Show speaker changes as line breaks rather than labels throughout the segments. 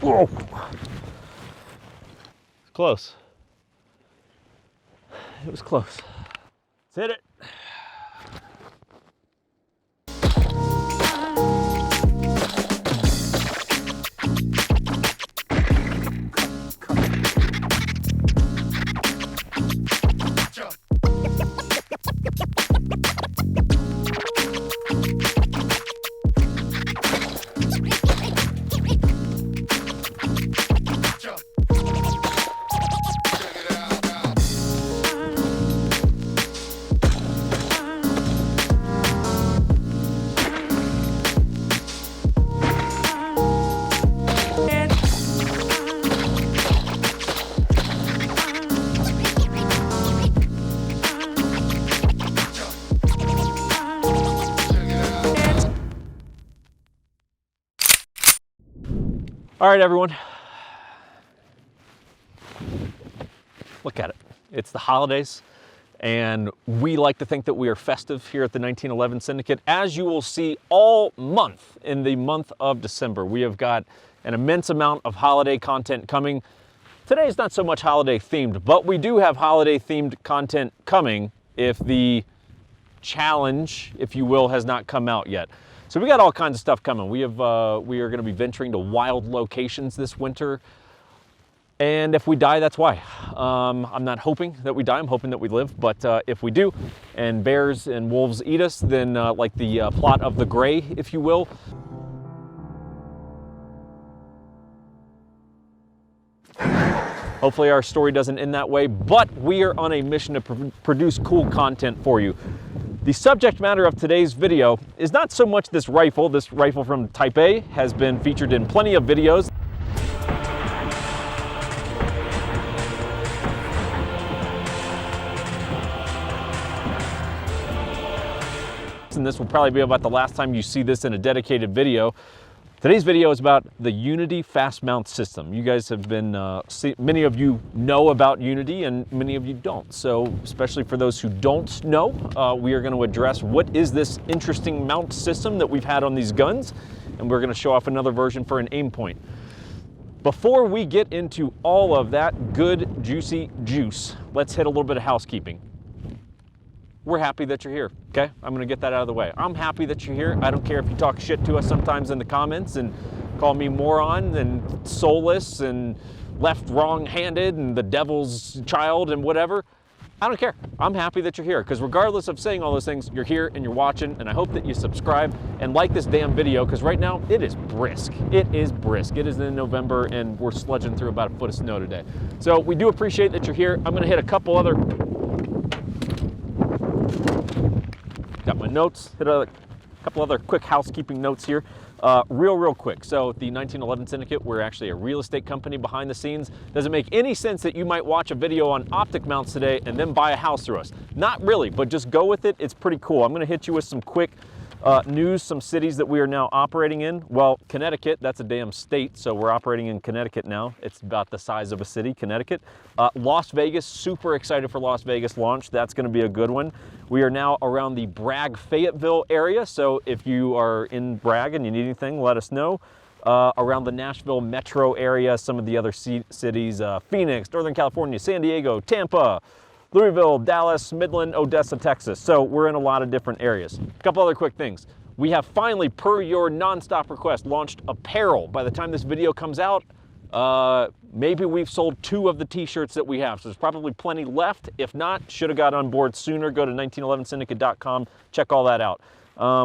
Whoa. Close. It was close. Let's hit it. All right, everyone. Look at it. It's the holidays, and we like to think that we are festive here at the 1911 Syndicate. As you will see all month, in the month of December, we have got an immense amount of holiday content coming. Today is not so much holiday themed, but we do have holiday themed content coming if the challenge, if you will, has not come out yet. So we got all kinds of stuff coming. We are going to be venturing to wild locations this winter. And if we die, that's why. I'm not hoping that we die, I'm hoping that we live. But if we do, and bears and wolves eat us, then like the plot of The Gray, if you will. Hopefully our story doesn't end that way, but we are on a mission to produce cool content for you. The subject matter of today's video is not so much this rifle. This rifle from Type A has been featured in plenty of videos. And this will probably be about the last time you see this in a dedicated video. Today's video is about the Unity fast mount system. You guys have been, many of you know about Unity and many of you don't. So especially for those who don't know, we are going to address what is this interesting mount system that we've had on these guns. And we're going to show off another version for an Aimpoint. Before we get into all of that good, juicy juice, let's hit a little bit of housekeeping. We're happy that you're here, okay? I'm gonna get that out of the way. I'm happy that you're here. I don't care if you talk shit to us sometimes in the comments and call me moron and soulless and left wrong-handed and the devil's child and whatever. I don't care. I'm happy that you're here, because regardless of saying all those things, you're here and you're watching, and I hope that you subscribe and like this damn video, because right now it is brisk. It is brisk. It is in November and we're sludging through about a foot of snow today. So we do appreciate that you're here. I'm gonna hit a couple other got my notes, hit a couple other quick housekeeping notes here. Real quick. So the 1911 Syndicate, we're actually a real estate company behind the scenes. Does it make any sense that you might watch a video on optic mounts today and then buy a house through us? Not really, but just go with it. It's pretty cool. I'm gonna hit you with some quick news, some cities that we are now operating in. Well, Connecticut, that's a damn state, so we're operating in Connecticut now. It's about the size of a city, Connecticut. Las Vegas, super excited for Las Vegas launch. That's gonna be a good one. We are now around the Bragg, Fayetteville area, so if you are in Bragg and you need anything, let us know. Around the Nashville metro area, some of the other cities, Phoenix, Northern California, San Diego, Tampa, Louisville, Dallas, Midland, Odessa, Texas. So we're in a lot of different areas. A couple other quick things. We have finally, per your nonstop request, launched apparel. By the time this video comes out, maybe we've sold 2 of the t-shirts that we have. So there's probably plenty left. If not, should have got on board sooner. Go to 1911syndicate.com, check all that out.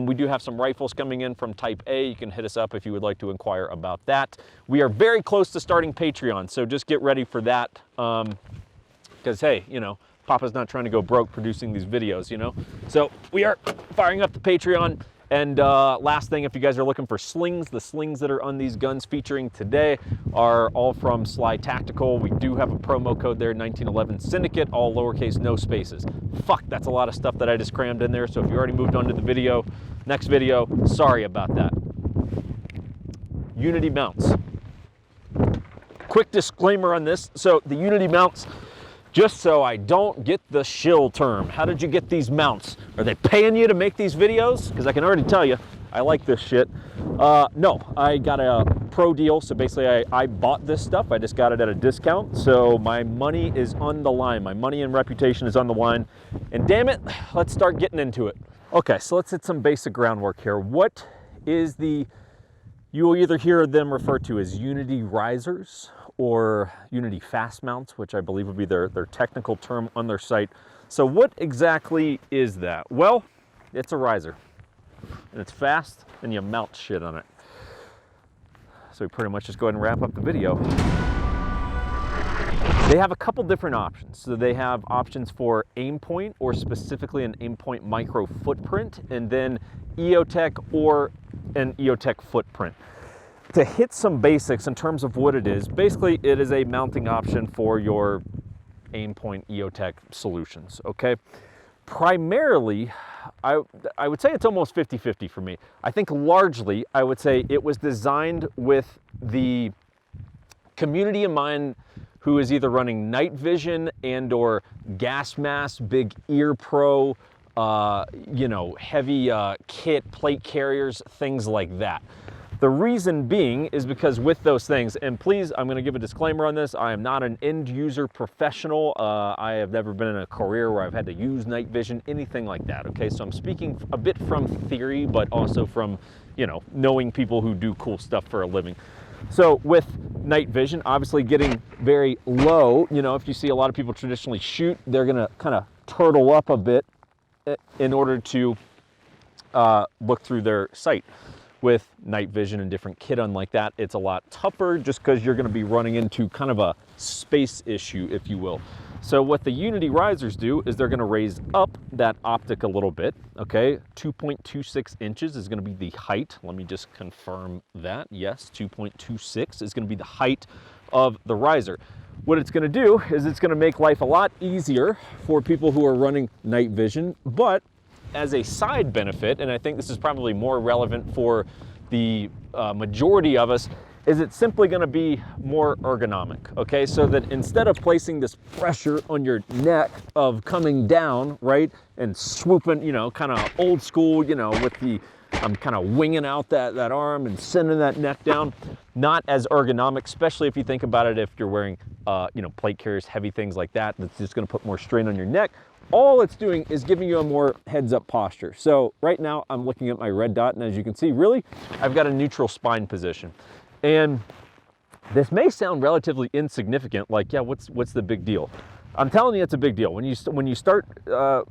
We do have some rifles coming in from Type A. You can hit us up if you would like to inquire about that. We are very close to starting Patreon, so just get ready for that. Because hey, you know, Papa's not trying to go broke producing these videos, you know? So we are firing up the Patreon. And last thing, if you guys are looking for slings, the slings that are on these guns featuring today are all from Sly Tactical. We do have a promo code there, 1911 Syndicate, all lowercase, no spaces. Fuck, that's a lot of stuff that I just crammed in there. So if you already moved on to the video, next video, sorry about that. Unity mounts. Quick disclaimer on this. So the Unity mounts, just so I don't get the shill term. How did you get these mounts? Are they paying you to make these videos? Because I can already tell you, I like this shit. No, I got a pro deal. So basically I bought this stuff. I just got it at a discount. So my money is on the line. My money and reputation is on the line. And damn it, let's start getting into it. Okay, so let's hit some basic groundwork here. What is you will either hear them refer to as Unity risers or Unity fast mounts, which I believe would be their technical term on their site. So what exactly is that? Well, it's a riser, and it's fast, and you mount shit on it. So we pretty much just go ahead and wrap up the video. They have a couple different options. So they have options for Aimpoint, or specifically an Aimpoint micro footprint, and then Eotech or an Eotech footprint. To hit some basics in terms of what it is, basically it is a mounting option for your Aimpoint Eotech solutions, okay? Primarily, I would say it's almost 50-50 for me. I think largely, I would say it was designed with the community in mind who is either running night vision and or gas mask, big ear pro, you know, heavy kit, plate carriers, things like that. The reason being is because with those things, and please, I'm gonna give a disclaimer on this, I am not an end user professional. I have never been in a career where I've had to use night vision, anything like that, okay? So I'm speaking a bit from theory, but also from, you know, knowing people who do cool stuff for a living. So with night vision, obviously getting very low, you know, if you see a lot of people traditionally shoot, they're gonna kind of turtle up a bit in order to look through their sight. With night vision and different kit on like that, it's a lot tougher just because you're going to be running into kind of a space issue, if you will. So what the Unity risers do is they're going to raise up that optic a little bit, okay? 2.26 inches is going to be the height. Let me just confirm that. Yes, 2.26 is going to be the height of the riser. What it's going to do is it's going to make life a lot easier for people who are running night vision, but as a side benefit, and I think this is probably more relevant for the majority of us, is it's simply going to be more ergonomic, okay? So that instead of placing this pressure on your neck of coming down, right, and swooping, you know, kind of old school, you know, with the, I'm kind of winging out that arm and sending that neck down, not as ergonomic, especially if you think about it, if you're wearing, you know, plate carriers, heavy things like that, that's just going to put more strain on your neck. All it's doing is giving you a more heads-up posture. So right now I'm looking at my red dot, and as you can see, really, I've got a neutral spine position. And this may sound relatively insignificant, like, yeah, what's the big deal? I'm telling you, it's a big deal. When you start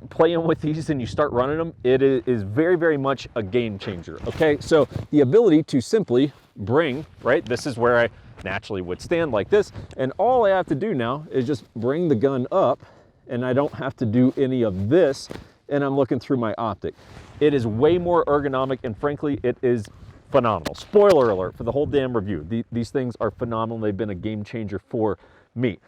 playing with these and you start running them, it is very, very much a game changer, okay? So the ability to simply bring, right, this is where I naturally would stand like this, and all I have to do now is just bring the gun up, and I don't have to do any of this, and I'm looking through my optic. It is way more ergonomic, and frankly, it is phenomenal. Spoiler alert for the whole damn review. These things are phenomenal. They've been a game changer for me.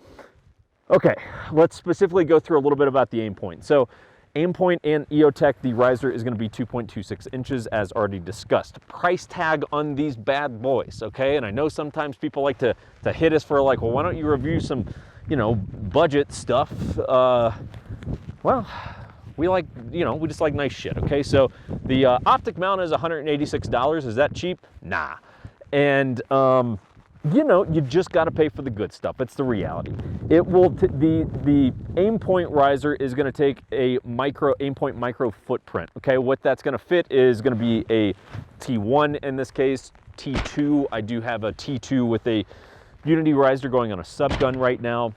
Okay, let's specifically go through a little bit about the Aimpoint. So Aimpoint and Eotech, the riser is going to be 2.26 inches as already discussed. Price tag on these bad boys, okay? And I know sometimes people like to hit us for like, well, why don't you review some, you know, budget stuff? Well, we like, you know, we just like nice shit, okay? So the optic mount is $186. Is that cheap? Nah. And, you know, you just got to pay for the good stuff. It's the reality. It will, the Aimpoint riser is going to take a Aimpoint micro footprint, okay? What that's going to fit is going to be a T1 in this case, T2. I do have a T2 with a Unity riser going on a sub gun right now.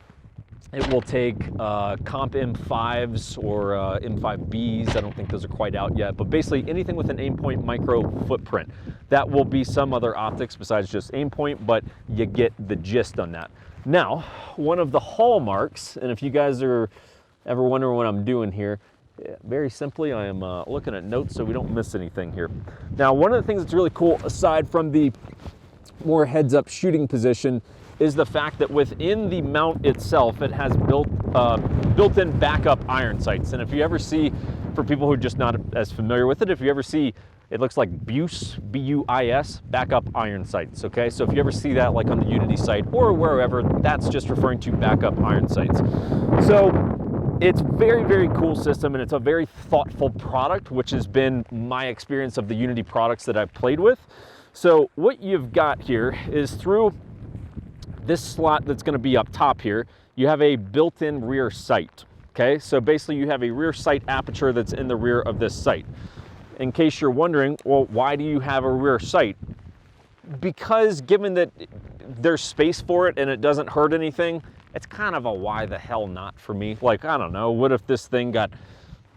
It will take comp M5s or M5Bs. I don't think those are quite out yet, but basically anything with an Aimpoint micro footprint. That will be some other optics besides just Aimpoint, but you get the gist on that. Now, one of the hallmarks, and if you guys are ever wondering what I'm doing here, very simply, I am looking at notes so we don't miss anything here. Now, one of the things that's really cool, aside from the more heads-up shooting position, is the fact that within the mount itself, it has built-in backup iron sights. And if you ever see, for people who are just not as familiar with it, if you ever see, it looks like BUIS, B-U-I-S, backup iron sights, okay? So if you ever see that like on the Unity site or wherever, that's just referring to backup iron sights. So it's very, very cool system, and it's a very thoughtful product, which has been my experience of the Unity products that I've played with. So what you've got here is through this slot that's going to be up top here, you have a built-in rear sight. Okay, so basically you have a rear sight aperture that's in the rear of this sight. In case you're wondering, well, why do you have a rear sight? Because given that there's space for it and it doesn't hurt anything, it's kind of a why the hell not for me. Like, I don't know, what if this thing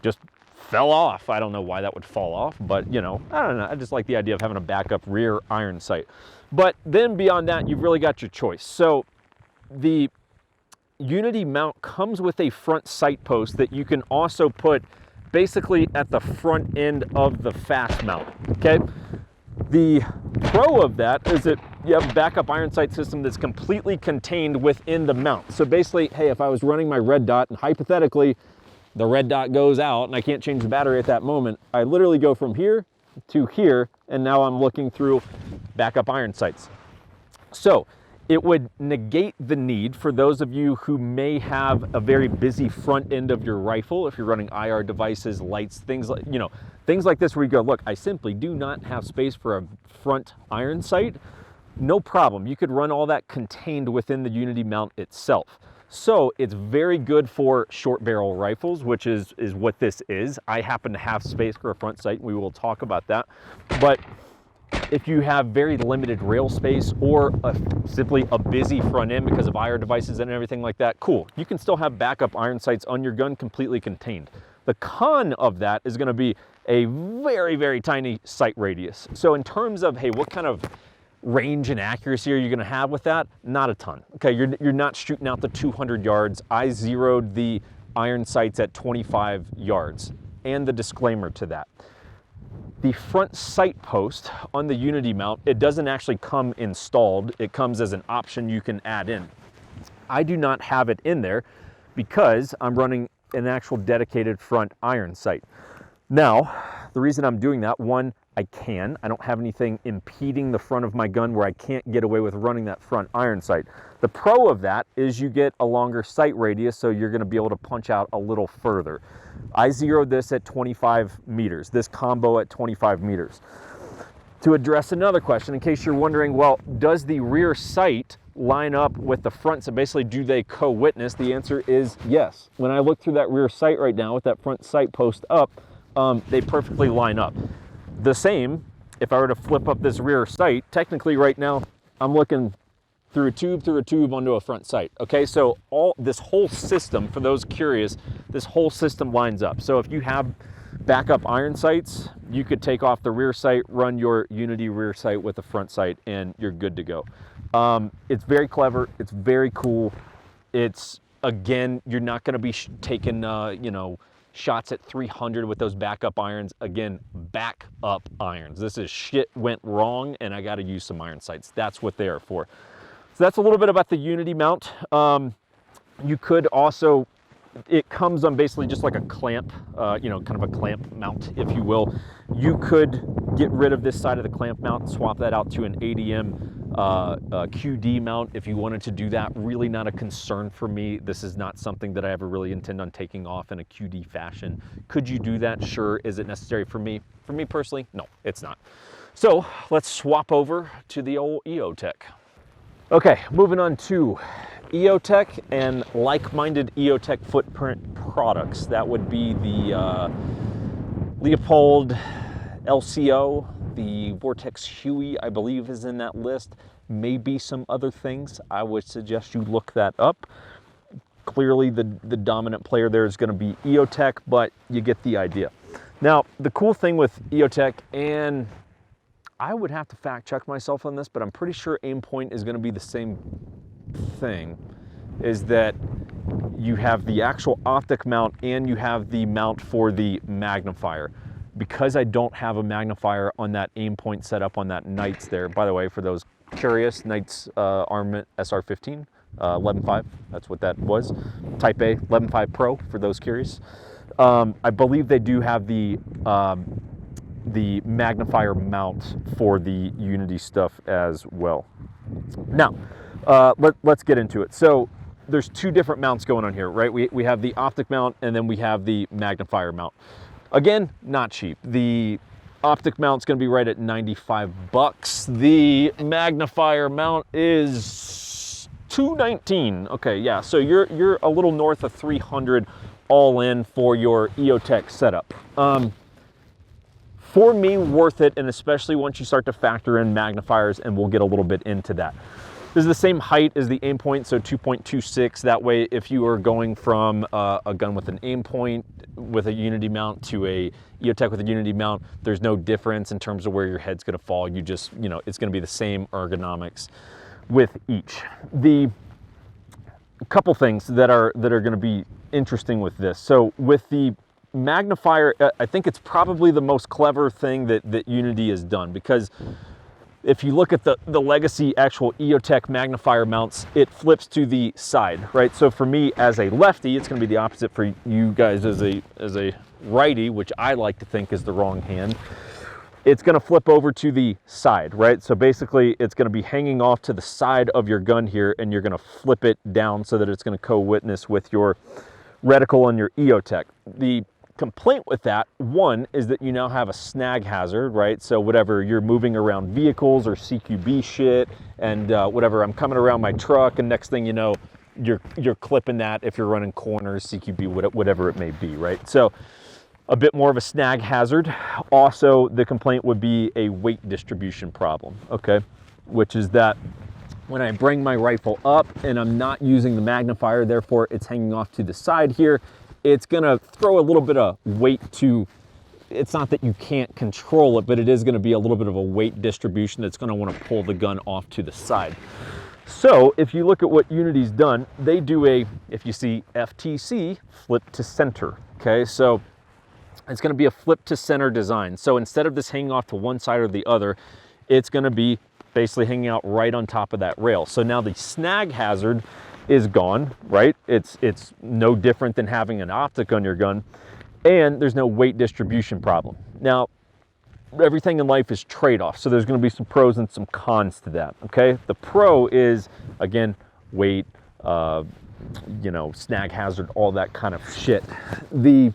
just fell off? I don't know why that would fall off, but you know, I don't know. I just like the idea of having a backup rear iron sight. But then beyond that, you've really got your choice. So the Unity mount comes with a front sight post that you can also put basically at the front end of the fast mount, okay? The pro of that is that you have a backup iron sight system that's completely contained within the mount. So basically, hey, if I was running my red dot and hypothetically the red dot goes out and I can't change the battery at that moment, I literally go from here to here and now I'm looking through backup iron sights. So it would negate the need for those of you who may have a very busy front end of your rifle, if you're running IR devices, lights, things like, you know, things like this where you go, look, I simply do not have space for a front iron sight. No problem. You could run all that contained within the Unity mount itself. So it's very good for short barrel rifles, which is what this is. I happen to have space for a front sight, and we will talk about that. But if you have very limited rail space or simply a busy front end because of IR devices and everything like that, cool. You can still have backup iron sights on your gun completely contained. The con of that is going to be a very, very tiny sight radius. So in terms of, hey, what kind of range and accuracy are you going to have with that? Not a ton. Okay, you're not shooting out the 200 yards. I zeroed the iron sights at 25 yards. And the disclaimer to that. The front sight post on the Unity mount, it doesn't actually come installed. It comes as an option you can add in. I do not have it in there because I'm running an actual dedicated front iron sight. Now, the reason I'm doing that, one, I don't have anything impeding the front of my gun where I can't get away with running that front iron sight. The pro of that is you get a longer sight radius, so you're going to be able to punch out a little further. I zeroed this at 25 meters, this combo at 25 meters. To address another question, in case you're wondering, well, does the rear sight line up with the front? So basically, do they co-witness? The answer is yes. When I look through that rear sight right now with that front sight post up, they perfectly line up. The same, if I were to flip up this rear sight, technically right now, I'm looking through a tube onto a front sight. Okay, so this whole system, for those curious, this whole system lines up. So if you have backup iron sights, you could take off the rear sight, run your Unity rear sight with the front sight, and you're good to go. It's very clever. It's very cool. It's, again, you're not going to be taking, you know, shots at 300 with those backup irons. Again, backup irons. This is shit went wrong and I got to use some iron sights. That's what they are for. So that's a little bit about the Unity mount. You could also, it comes on basically just like a clamp, you know, kind of a clamp mount, if you will. You could get rid of this side of the clamp mount, swap that out to an ADM QD mount if you wanted to do that. Really not a concern for me. This is not something that I ever really intend on taking off in a QD fashion. Could you do that? Sure. Is it necessary for me? For me personally, no, it's not. So let's swap over to the old Eotech. Okay, moving on to Eotech and like-minded Eotech footprint products. That would be the Leopold LCO, the Vortex Huey, I believe, is in that list. Maybe some other things. I would suggest you look that up. Clearly, the dominant player there is going to be Eotech, but you get the idea. Now, the cool thing with Eotech, and I would have to fact check myself on this, but I'm pretty sure Aimpoint is going to be the same thing, is that you have the actual optic mount and you have the mount for the magnifier. Because I don't have a magnifier on that Aimpoint setup on that Knights there, by the way, for those curious, Knights Armament SR15, 11.5, that's what that was. Type A, 11.5 Pro, for those curious. I believe they do have the magnifier mount for the Unity stuff as well. Now, let's get into it. So there's two different mounts going on here, right? We have the optic mount and then we have the magnifier mount. Again, not cheap. The optic mount's gonna be right at 95 bucks. The magnifier mount is $219. Okay, yeah, so you're a little north of 300 all in for your Eotech setup. For me, worth it, and especially once you start to factor in magnifiers, and we'll get a little bit into that. This is the same height as the Aimpoint, so 2.26. That way, if you are going from a gun with an Aimpoint with a Unity mount to a Eotech with a Unity mount, there's no difference in terms of where your head's gonna fall. You just, you know, it's gonna be the same ergonomics with each. The couple things that are gonna be interesting with this. So with the magnifier, I think it's probably the most clever thing that Unity has done, because if you look at the legacy actual Eotech magnifier mounts, it flips to the side, right? So for me as a lefty, it's gonna be the opposite for you guys as a righty, which I like to think is the wrong hand. It's gonna flip over to the side, right? So basically it's gonna be hanging off to the side of your gun here, and you're gonna flip it down so that it's gonna co-witness with your reticle and your Eotech. The complaint with that, one, is that you now have a snag hazard, right? So whatever, you're moving around vehicles or CQB shit, and whatever, I'm coming around my truck, and next thing you know, you're clipping that if you're running corners, CQB, whatever it may be, right? So a bit more of a snag hazard. Also, the complaint would be a weight distribution problem, okay? Which is that when I bring my rifle up and I'm not using the magnifier, therefore it's hanging off to the side here, it's gonna throw a little bit of weight to, it's not that you can't control it, but it is gonna be a little bit of a weight distribution that's gonna wanna pull the gun off to the side. So if you look at what Unity's done, they do a, if you see FTC, flip to center, okay? So it's gonna be a flip to center design. So instead of this hanging off to one side or the other, it's gonna be basically hanging out right on top of that rail. So now the snag hazard is gone, right? It's no different than having an optic on your gun, and there's no weight distribution problem. Now, everything in life is trade-off, so there's gonna be some pros and some cons to that, okay? The pro is, again, weight, you know, snag hazard, all that kind of shit. And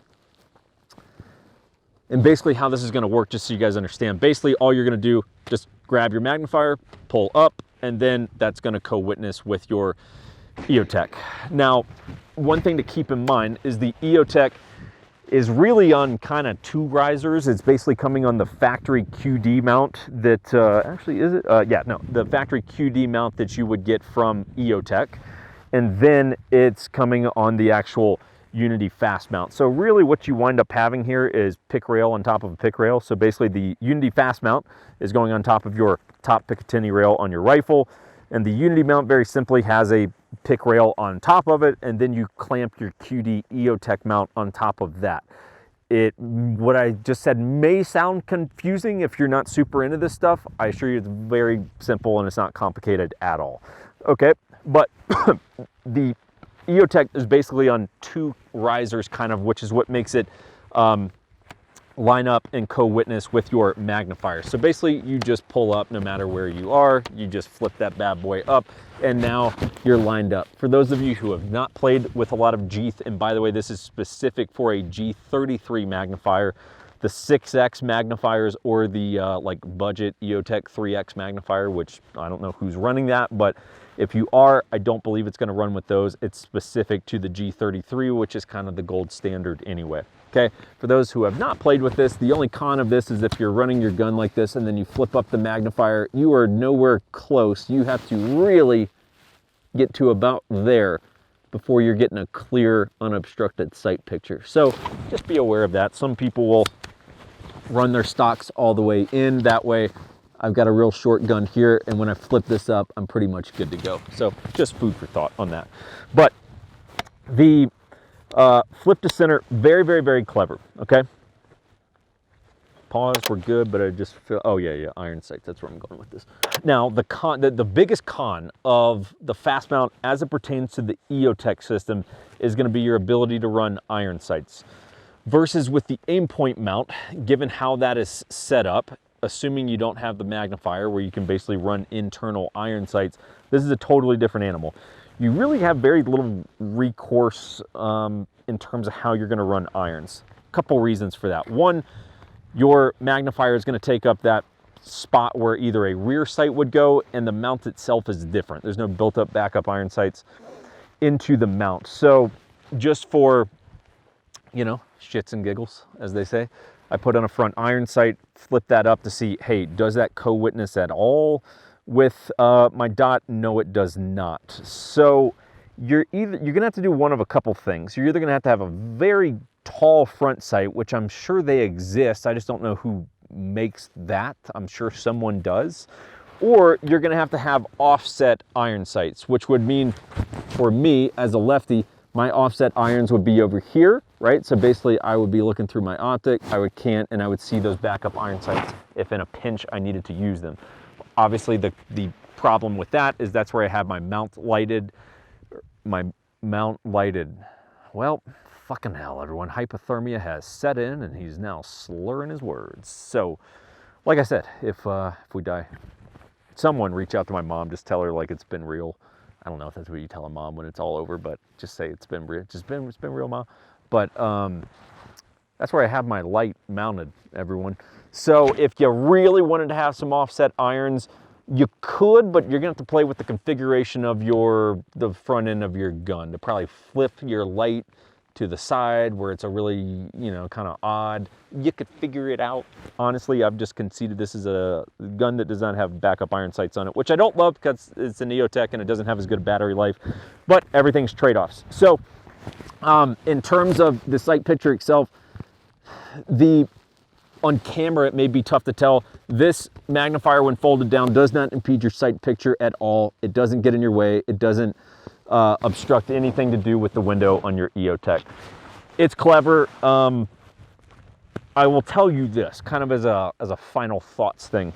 basically how this is gonna work, just so you guys understand, basically all you're gonna do, just grab your magnifier, pull up, and then that's gonna co-witness with your Eotech. Now, one thing to keep in mind is the Eotech is really on kind of two risers. It's basically coming on the factory QD mount that, actually, is it? Yeah, no, the factory QD mount that you would get from Eotech. And then it's coming on the actual Unity fast mount. So really what you wind up having here is pick rail on top of a pick rail. So basically the Unity fast mount is going on top of your top Picatinny rail on your rifle. And the Unity mount very simply has a pick rail on top of it, and then you clamp your QD Eotech mount on top of that. What I just said may sound confusing if you're not super into this stuff. I assure you it's very simple and it's not complicated at all. Okay, but the Eotech is basically on two risers, kind of, which is what makes it line up and co-witness with your magnifier. So basically you just pull up no matter where you are, you just flip that bad boy up, and now you're lined up. For those of you who have not played with a lot of and by the way, this is specific for a G33 magnifier, the 6X magnifiers or the like budget Eotech 3X magnifier, which I don't know who's running that, but if you are, I don't believe it's gonna run with those. It's specific to the G33, which is kind of the gold standard anyway. Okay, for those who have not played with this, the only con of this is if you're running your gun like this and then you flip up the magnifier, you are nowhere close. You have to really get to about there before you're getting a clear, unobstructed sight picture. So just be aware of that. Some people will run their stocks all the way in. That way, I've got a real short gun here, and when I flip this up, I'm pretty much good to go. So just food for thought on that. But the flip to center, very, very, very clever, okay? Pause, we're good, but I just feel, oh yeah, iron sights, that's where I'm going with this. Now, the biggest con of the fast mount as it pertains to the Eotech system is gonna be your ability to run iron sights. Versus with the Aimpoint mount, given how that is set up, assuming you don't have the magnifier where you can basically run internal iron sights, this is a totally different animal. You really have very little recourse in terms of how you're gonna run irons. A couple reasons for that. One, your magnifier is going to take up that spot where either a rear sight would go, and the mount itself is different. There's no built-up backup iron sights into the mount. So just for, you know, shits and giggles, as they say, I put on a front iron sight, flip that up to see, hey, does that co-witness at all with my dot? No, it does not. So you're gonna have to do one of a couple things. You're either gonna have to have a very tall front sight, which I'm sure they exist, I just don't know who makes that. I'm sure someone does. Or you're gonna have to have offset iron sights, which would mean, for me as a lefty, my offset irons would be over here, right? So basically I would be looking through my optic, I would cant, and I would see those backup iron sights if in a pinch I needed to use them. Obviously the problem with that is that's where I have my mount lighted. Well, fucking hell, everyone. Hypothermia has set in and he's now slurring his words. So, like I said, if we die, someone reach out to my mom, just tell her like it's been real. I don't know if that's what you tell a mom when it's all over, but just say it's been real. It's been real, Mom. But that's where I have my light mounted, everyone. So if you really wanted to have some offset irons, you could, but you're gonna have to play with the configuration of the front end of your gun to probably flip your light to the side where it's a really, you know, kind of odd. You could figure it out. Honestly, I've just conceded this is a gun that does not have backup iron sights on it, which I don't love because it's an Eotech and it doesn't have as good a battery life, but everything's trade-offs. So in terms of the sight picture itself, on camera it may be tough to tell. This magnifier, when folded down, does not impede your sight picture at all. It doesn't get in your way. It doesn't obstruct anything to do with the window on your Eotech. It's clever. I will tell you this, kind of as a final thoughts thing.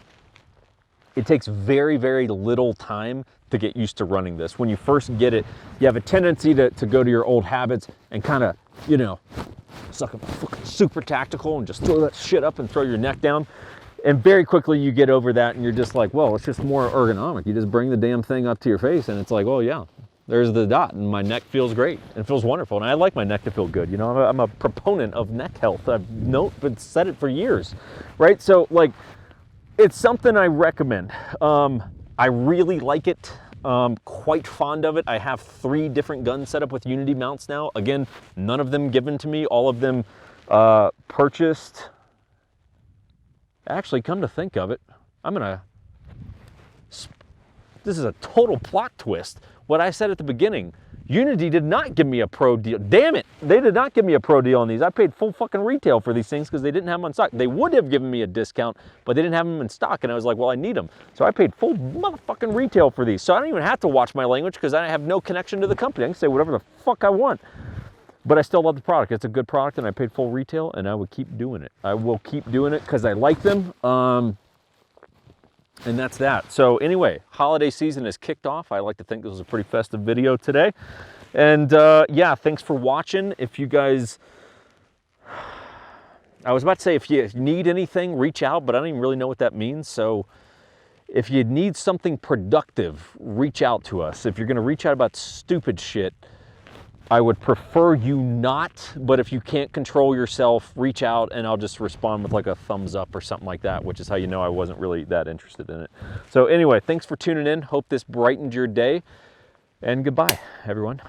It takes very, very little time to get used to running this. When you first get it, you have a tendency to go to your old habits and kind of, you know, suck up fucking super tactical and just throw that shit up and throw your neck down. And very quickly you get over that and you're just like, well, it's just more ergonomic. You just bring the damn thing up to your face and it's like, oh yeah, there's the dot and my neck feels great and feels wonderful. And I like my neck to feel good. You know, I'm a proponent of neck health. I've said it for years, right? So like, it's something I recommend. I really like it. Quite fond of it. I have 3 different guns set up with Unity mounts now. Again, none of them given to me, all of them purchased. Actually, come to think of it, this is a total plot twist. What I said at the beginning, Unity did not give me a pro deal. Damn it, they did not give me a pro deal on these. I paid full fucking retail for these things because they didn't have them on stock. They would have given me a discount, but they didn't have them in stock, and I was like, well, I need them. So I paid full motherfucking retail for these. So I don't even have to watch my language because I have no connection to the company. I can say whatever the fuck I want. But I still love the product. It's a good product, and I paid full retail, and I would keep doing it. I will keep doing it because I like them. And that's that. So anyway, holiday season is kicked off. I like to think this was a pretty festive video today. And yeah, thanks for watching. If you guys, I was about to say if you need anything, reach out, but I don't even really know what that means. So if you need something productive, reach out to us. If you're gonna reach out about stupid shit, I would prefer you not, but if you can't control yourself, reach out and I'll just respond with like a thumbs up or something like that, which is how you know I wasn't really that interested in it. So anyway, thanks for tuning in. Hope this brightened your day, and goodbye, everyone.